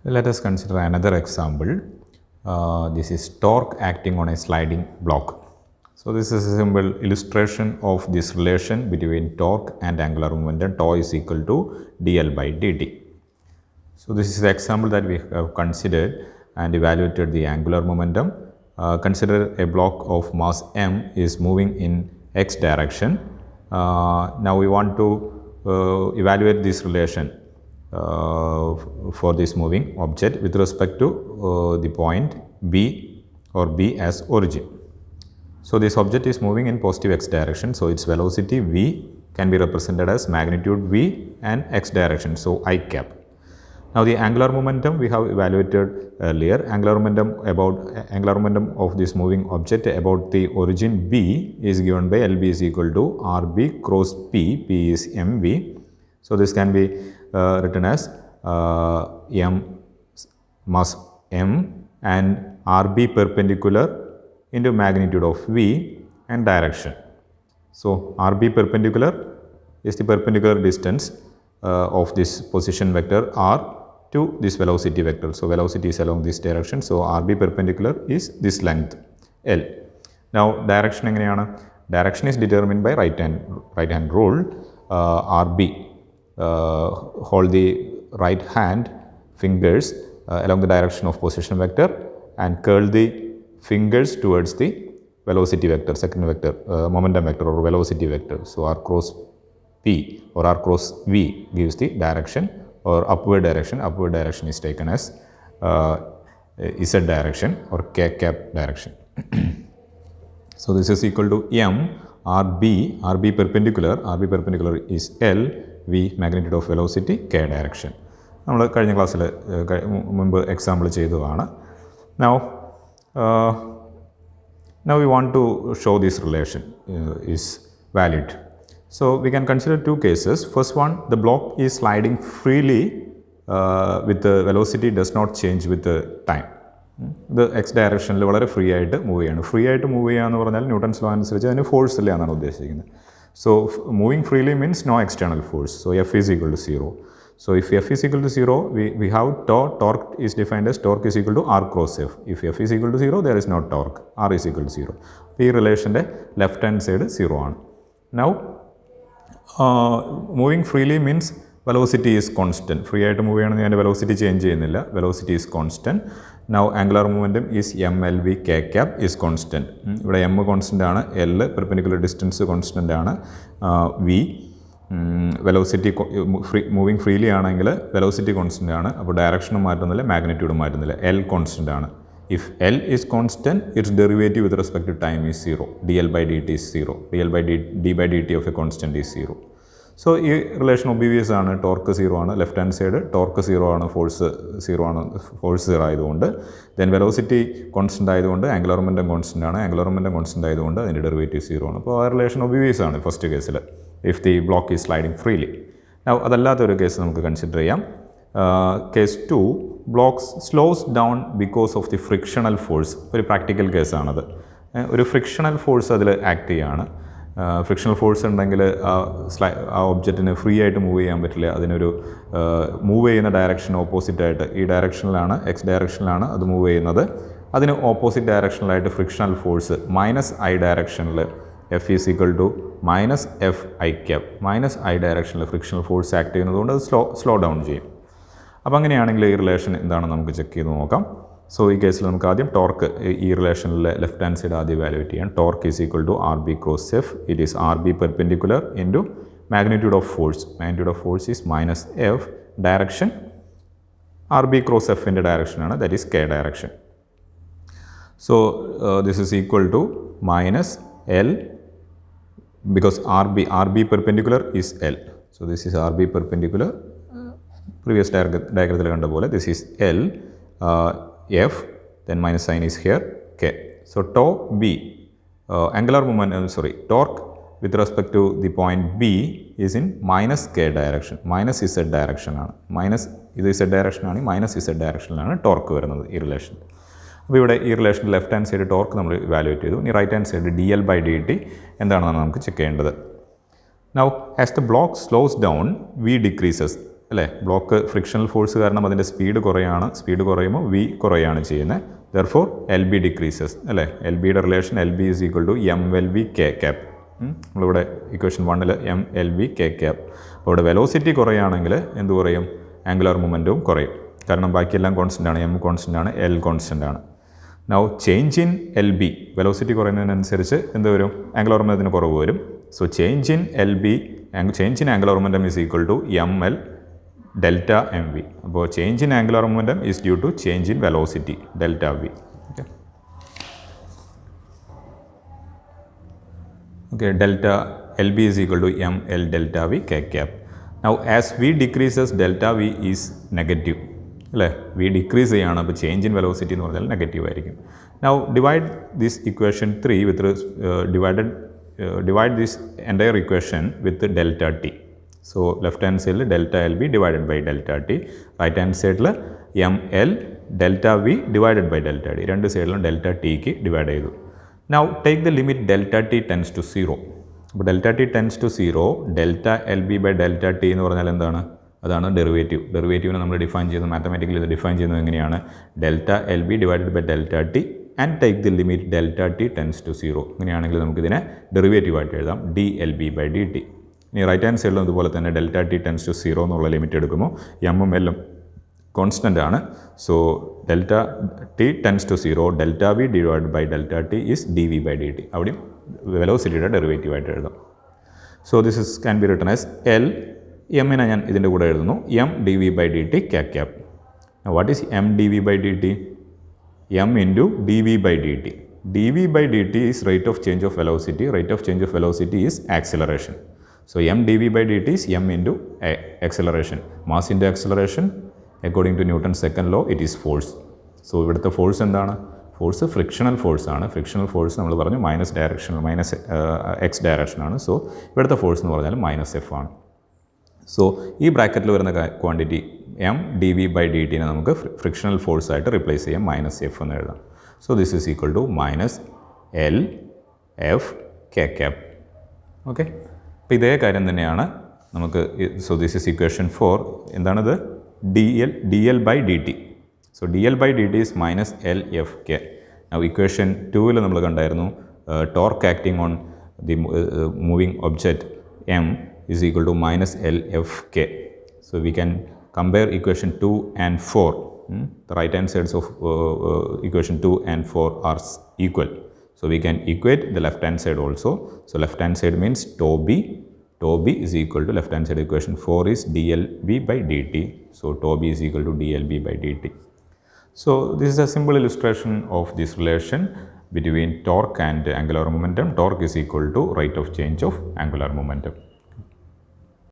Let us consider another example. This is torque acting on a sliding block. So this is a simple illustration of this relation between torque and angular momentum. Tau is equal to dl by dt. So this is the example that we have considered and evaluated the angular momentum. Consider a block of mass m is moving in x direction. Now we want to evaluate this relation for this moving object with respect to the point B or B as origin. So this object is moving in positive x direction, so its velocity v can be represented as magnitude v and x direction, so I cap. Now the angular momentum we have evaluated earlier. Angular momentum of this moving object about the origin B is given by LB is equal to RB cross P. P is mv. So this can be written as m mass m and RB perpendicular into magnitude of v and direction. So RB perpendicular is the perpendicular distance of this position vector r to this velocity vector. So velocity is along this direction. So RB perpendicular is this length L. Now direction enganeyana? Direction is determined by right hand rule. RB hold the right hand fingers along the direction of position vector and curl the fingers towards the velocity vector, second vector, momentum vector or velocity vector. So R cross P or R cross V gives the direction or upward direction. Upward direction is taken as Z direction or K cap direction. So this is equal to M RB perpendicular is L V magnitude of velocity K direction. നമ്മൾ കഴിഞ്ഞ ക്ലാസ്സിൽ മുമ്പ് example ചെയ്തതാണ്. Now we want to show this relation is valid. So we can consider two cases. First one, the block is sliding freely with the velocity does not change with the time. ഇത് X ഡയറക്ഷനിൽ വളരെ free ആയിട്ട് move ചെയ്യാണ്. Free ആയിട്ട് move ചെയ്യുക എന്ന് പറഞ്ഞാൽ Newton's law അനുസരിച്ച് അതിന് ഫോഴ്സ് ഇല്ല എന്നാണ് ഉദ്ദേശിക്കുന്നത്. So moving freely means no external force. So F is equal to 0. So if F is equal to 0, we have torque is defined as torque is equal to R cross F. If F is equal to 0, there is no torque. R is equal to 0. ഈ റിലേഷൻ്റെ left hand side 0 ആണ്. Now moving freely means velocity is constant. Free ആയിട്ട് move ചെയ്യണമെന്ന് ഞാൻ velocity change ചെയ്യുന്നില്ല. Velocity is constant. Now angular momentum is MLV K cap is constant. ഇവിടെ M constant ആണ്, L perpendicular distance constant ആണ്, V velocity moving freely ആണെങ്കിൽ velocity constant ആണ്. അപ്പോൾ ഡയറക്ഷനും മാറ്റുന്നില്ല, മാഗ്നിറ്റ്യൂഡും മാറ്റുന്നില്ല. L കോൺസ്റ്റൻ്റ് ആണ്. If L is constant, its derivative with respect to time is 0. dl by dt is 0. d by dt of a constant is 0. So ഈ relation obvious ആണ്. Torque 0 ആണ്, left hand side torque 0 ആണ്, force 0 ആണ്. Force 0 ആയതുകൊണ്ട് then velocity constant ആയതുകൊണ്ട് angular momentum constant ആണ്. Angular momentum constant ആയതുകൊണ്ട് അതിൻ്റെ ഡെറിവേറ്റീവ് 0 ആണ്. അപ്പോൾ ആ റിലേഷൻ ഒബീവിയസ് ആണ് ഫസ്റ്റ് കേസിൽ if the block is sliding freely. അതല്ലാത്തൊരു കേസ് നമുക്ക് കൺസിഡർ ചെയ്യാം. Case 2, blocks slows down because of the frictional force. ഒരു പ്രാക്ടിക്കൽ കേസാണത്. ഒരു ഫ്രിക്ഷണൽ ഫോഴ്സ് അതിൽ ആക്ട് ചെയ്യുകയാണ്. ഫ്രിക്ഷണൽ ഫോഴ്സ് ഉണ്ടെങ്കിൽ ആ ഒബ്ജക്റ്റിന് ഫ്രീ ആയിട്ട് മൂവ് ചെയ്യാൻ പറ്റില്ല. അതിനൊരു മൂവ് ചെയ്യുന്ന ഡയറക്ഷൻ ഓപ്പോസിറ്റായിട്ട്, ഈ ഡയറക്ഷനിലാണ്, എക്സ് ഡയറക്ഷനിലാണ് അത് മൂവ് ചെയ്യുന്നത്. അതിന് ഓപ്പോസിറ്റ് ഡയറക്ഷനിലായിട്ട് ഫ്രിക്ഷണൽ ഫോഴ്സ് -I ഡയറക്ഷനിൽ F is equal to -F I cap. -I ഡയറക്ഷനിൽ ഫ്രിക്ഷണൽ ഫോഴ്സ് ആക്ട് ചെയ്യുന്നതുകൊണ്ട് അത് സ്ലോ ഡൗൺ ചെയ്യും. അപ്പോൾ അങ്ങനെയാണെങ്കിൽ ഈ റിലേഷൻ എന്താണെന്ന് നമുക്ക് ചെക്ക് ചെയ്ത് നോക്കാം. സോ ഈ കേസിൽ നമുക്ക് ആദ്യം ടോർക്ക്, ഈ റിലേഷനിലെ ലെഫ്റ്റ് ഹാൻഡ് സൈഡ് ആദ്യം വാലുവേറ്റ് ചെയ്യാം. Torque is equal to RB cross F. It is RB perpendicular into magnitude of force. Magnitude of force is -F. Direction RB cross Fൻ്റെ ഡയറക്ഷനാണ്, that is K direction. So this is equal to -L because RB perpendicular is L. So this is RB perpendicular. Previous diagram കണ്ട പോലെ this is L, F, then minus sign is here K. So tau B, angular momentum, torque with respect to the point B is in -K direction, -Z direction ആണ്. ഇത് Z direction ആണ്, -Z directionലാണ് torque വരുന്നത് ഈ relation. അപ്പോൾ ഇവിടെ ഈ relation left hand side torque നമ്മൾ ഇവാലുവേറ്റ് ചെയ്തു. ഇനി right hand side dl by dt എന്താണെന്നാണ് നമുക്ക് ചെക്ക് ചെയ്യേണ്ടത്. Now as the block slows down, V decreases. അല്ലേ? ബ്ലോക്ക് ഫ്രിക്ഷണൽ ഫോഴ്സ് കാരണം അതിൻ്റെ സ്പീഡ് കുറയാണ്. സ്പീഡ് കുറയുമ്പോൾ വി കുറയാണ് ചെയ്യുന്നത്. ദെർഫോർ എൽ ബി ഡിക്രീസസ് അല്ലേ? എൽ ബിയുടെ relation L B is equal to M L V K cap. നമ്മളിവിടെ equation 1 M L V K cap. അപ്പോൾ ഇവിടെ വെലോസിറ്റി കുറയുകയാണെങ്കിൽ എന്ത് കുറയും? ആംഗുലർ മൊമെൻറ്റവും കുറയും. കാരണം ബാക്കിയെല്ലാം കോൺസ്റ്റൻ്റ് ആണ്. എം കോൺസ്റ്റൻ്റ് ആണ്, എൽ കോൺസ്റ്റൻ്റ് ആണ്. Now change in L B, velocity കുറയുന്നതിനനുസരിച്ച് എന്ത് വരും? ആംഗുലർ മൊമെൻറ്റത്തിന് കുറവ് വരും. So change in L B, change in angular momentum is equal to M L delta M V. അപ്പോൾ change in angular momentum is due to change in velocity delta V. Okay, delta LB is equal to ML delta V K cap. Now as V decreases, delta V is negative. അല്ലേ? V decrease ചെയ്യാണ്. അപ്പോൾ change in velocity എന്ന് പറഞ്ഞാൽ negative ആയിരിക്കും. Now divide this equation 3 with divide this entire equation with delta T. So left hand side delta LB divided by delta T. Right hand side ML delta V divided by delta T. രണ്ട് സൈഡിലും delta T ക്ക് divide ചെയ്തു. Now take the limit delta T tends to 0. അപ്പോൾ delta T tends to 0, delta LB by delta T എന്ന് പറഞ്ഞാൽ എന്താണ്? അതാണ് derivative. ഡെറിവേറ്റീവിനെ നമ്മൾ ഡിഫൈൻ ചെയ്യുന്നത് മാത്തമാറ്റിക്കലി ഇത് ഡിഫൈൻ ചെയ്യുന്നത് എങ്ങനെയാണ്? Delta L B divided by delta T and take the limit delta T tends to 0. ഇങ്ങനെയാണെങ്കിൽ നമുക്കിതിനെ ഡെറിവേറ്റീവായിട്ട് എഴുതാം D L B by D T. ഇനി റൈറ്റ് ഹാൻഡ് സൈഡിലും അതുപോലെ തന്നെ ഡെൽറ്റ ടി ടെൻസ് ടു 0 എന്നുള്ള ലിമിറ്റ് എടുക്കുമ്പോൾ എമ്മും എല്ലും കോൺസ്റ്റൻ്റ് ആണ്. So delta T tends to 0, delta V divide by delta T is D V by D T. അവിടെയും വെലോസിറ്റിയുടെ ഡെറിവേറ്റീവായിട്ട് എഴുതാം. So this is can be written as L, എമ്മിനെ ഞാൻ ഇതിൻ്റെ കൂടെ എഴുതുന്നു M D V by D T cap cap. What is M D V by D T? M into D V by D T. D V by D T is rate of change of velocity. Rate of change of velocity is acceleration. So M D V by D T is M into acceleration. Mass into acceleration according to Newton second law it is force. So ഇവിടുത്തെ force എന്താണ്? Force frictional force ആണ്. Frictional force നമ്മൾ പറഞ്ഞു minus X ഡയറക്ഷനാണ്. So ഇവിടുത്തെ force എന്ന് പറഞ്ഞാൽ minus F ആണ്. സോ ഈ ബ്രാക്കറ്റിൽ വരുന്ന quantity M D V by D ടിനെ നമുക്ക് ഫ്രിക്ഷണൽ ഫോഴ്സായിട്ട് റിപ്ലേസ് ചെയ്യാം, മൈനസ് എഫ് എന്ന് എഴുതാം. So this is equal to minus L F K cap. Okay, അപ്പോൾ ഇതേ കാര്യം തന്നെയാണ് നമുക്ക്. So this is equation 4. എന്താണിത്? D L by D T. So D L by D T is minus L F K. Equation 2 നമ്മൾ കണ്ടായിരുന്നു torque acting on the moving object M is equal to minus LFK. So we can compare equation 2 and 4. The right hand sides of equation 2 and 4 are equal. So we can equate the left hand side also. So left hand side means tau b. Tau b is equal to left hand side equation 4 is dLv by dt. So tau b is equal to dLv by dt. So this is a simple illustration of this relation between torque and angular momentum. Torque is equal to rate of change of angular momentum.